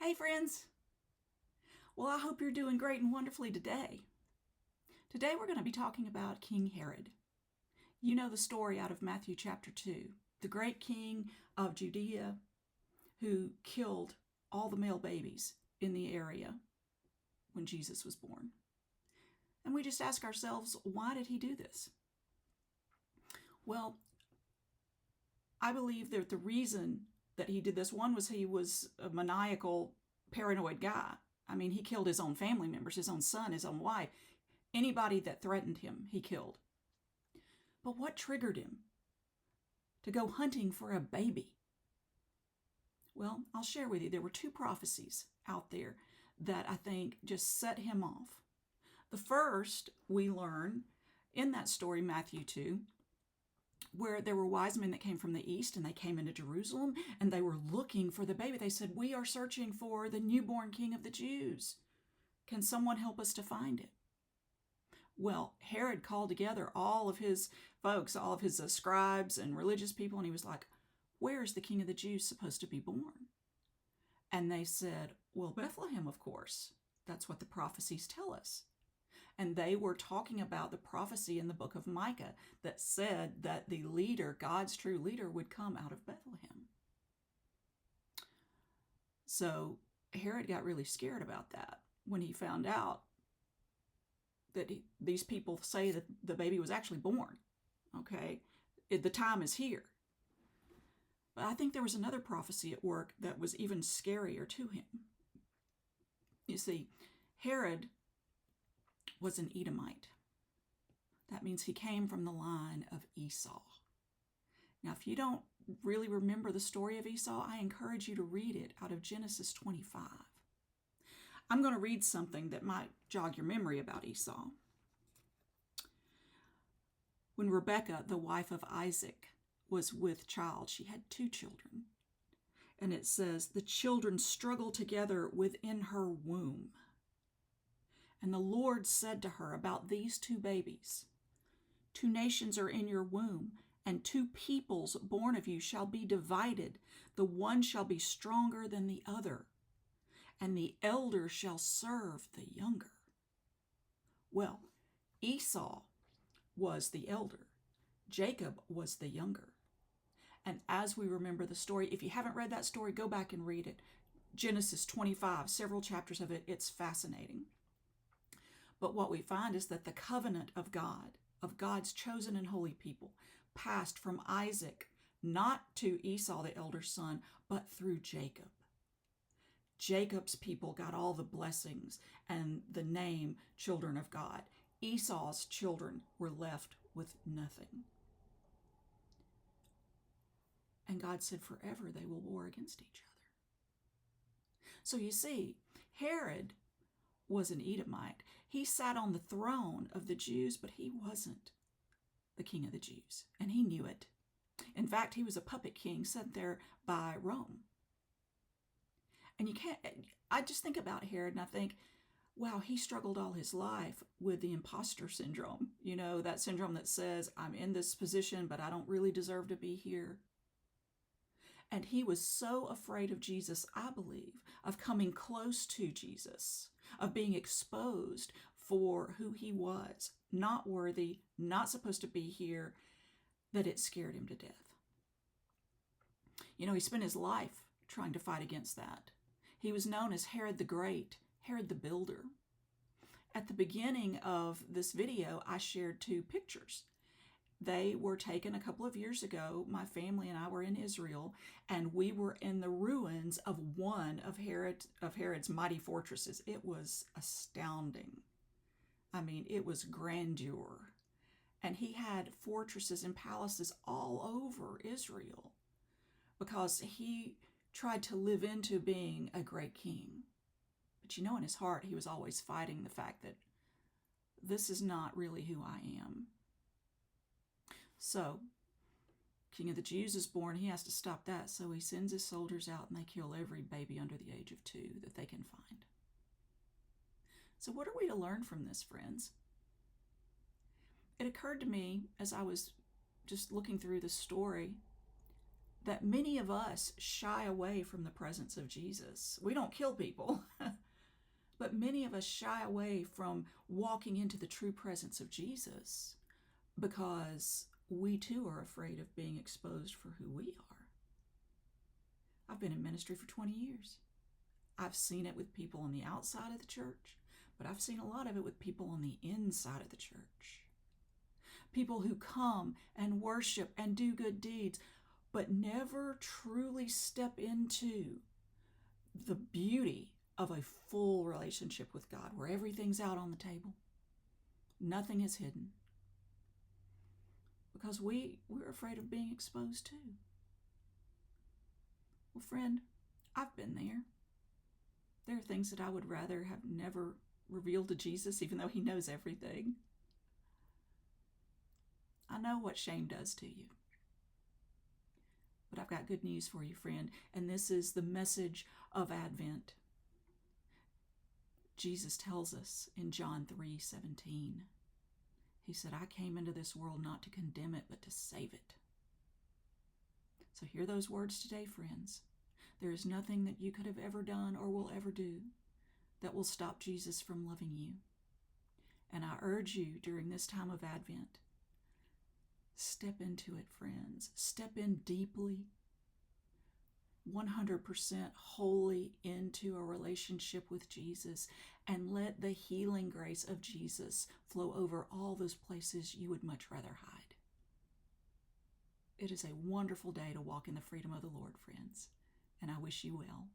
Hey, friends. Well, I hope you're doing great and wonderfully today. Today we're going to be talking about King Herod. You know the story out of Matthew chapter 2, the great king of Judea who killed all the male babies in the area when Jesus was born. And we just ask ourselves, why did he do this? Well, I believe that the reason that he did this, one was he was a maniacal, paranoid guy. I mean, he killed his own family members, his own son, his own wife. Anybody that threatened him, he killed. But what triggered him to go hunting for a baby? Well, I'll share with you. There were two prophecies out there that I think just set him off. The first we learn in that story, Matthew 2, where there were wise men that came from the east and they came into Jerusalem and they were looking for the baby. They said, "We are searching for the newborn king of the Jews. Can someone help us to find it?" Well, Herod called together all of his folks, all of his scribes and religious people, and he was like, "Where is the king of the Jews supposed to be born?" And they said, "Well, Bethlehem, of course. That's what the prophecies tell us." And they were talking about the prophecy in the book of Micah that said that the leader, God's true leader, would come out of Bethlehem. So Herod got really scared about that when he found out that these people say that the baby was actually born. Okay, the time is here. But I think there was another prophecy at work that was even scarier to him. You see, Herod was an Edomite. That means he came from the line of Esau. Now, if you don't really remember the story of Esau, I encourage you to read it out of Genesis 25. I'm going to read something that might jog your memory about Esau. When Rebekah, the wife of Isaac, was with child, she had two children. And it says, "The children struggled together within her womb. And the Lord said to her about these two babies, 'Two nations are in your womb, and two peoples born of you shall be divided. The one shall be stronger than the other, and the elder shall serve the younger.'" Well, Esau was the elder. Jacob was the younger. And as we remember the story, if you haven't read that story, go back and read it. Genesis 25, several chapters of it. It's fascinating. But what we find is that the covenant of God, of God's chosen and holy people, passed from Isaac, not to Esau, the elder son, but through Jacob. Jacob's people got all the blessings and the name children of God. Esau's children were left with nothing. And God said, forever they will war against each other. So you see, Herod was an Edomite. He sat on the throne of the Jews, but he wasn't the king of the Jews, and he knew it. In fact, he was a puppet king sent there by Rome. And I just think about Herod and I think, wow, he struggled all his life with the imposter syndrome. You know, that syndrome that says, I'm in this position, but I don't really deserve to be here. And he was so afraid of Jesus, I believe, of coming close to Jesus, of being exposed for who he was, not worthy, not supposed to be here, that it scared him to death. You know, he spent his life trying to fight against that. He was known as Herod the Great, Herod the Builder. At the beginning of this video, I shared two pictures. They were taken a couple of years ago. My family and I were in Israel, and we were in the ruins of one of Herod's mighty fortresses. It was astounding. I mean, it was grandeur. And he had fortresses and palaces all over Israel because he tried to live into being a great king. But you know, in his heart, he was always fighting the fact that this is not really who I am. So, King of the Jews is born. He has to stop that. So he sends his soldiers out and they kill every baby under the age of 2 that they can find. So what are we to learn from this, friends? It occurred to me as I was just looking through the story that many of us shy away from the presence of Jesus. We don't kill people, but many of us shy away from walking into the true presence of Jesus because we too are afraid of being exposed for who we are. I've been in ministry for 20 years. I've seen it with people on the outside of the church, but I've seen a lot of it with people on the inside of the church. People who come and worship and do good deeds, but never truly step into the beauty of a full relationship with God, where everything's out on the table. Nothing is hidden. Because we're afraid of being exposed too. Well, friend, I've been there. There are things that I would rather have never revealed to Jesus, even though he knows everything. I know what shame does to you. But I've got good news for you, friend, and this is the message of Advent. Jesus tells us in John 3:17, he said, I came into this world not to condemn it, but to save it. So hear those words today, friends. There is nothing that you could have ever done or will ever do that will stop Jesus from loving you. And I urge you during this time of Advent, step into it, friends. Step in deeply, 100% wholly into a relationship with Jesus, and let the healing grace of Jesus flow over all those places you would much rather hide. It is a wonderful day to walk in the freedom of the Lord, friends, and I wish you well.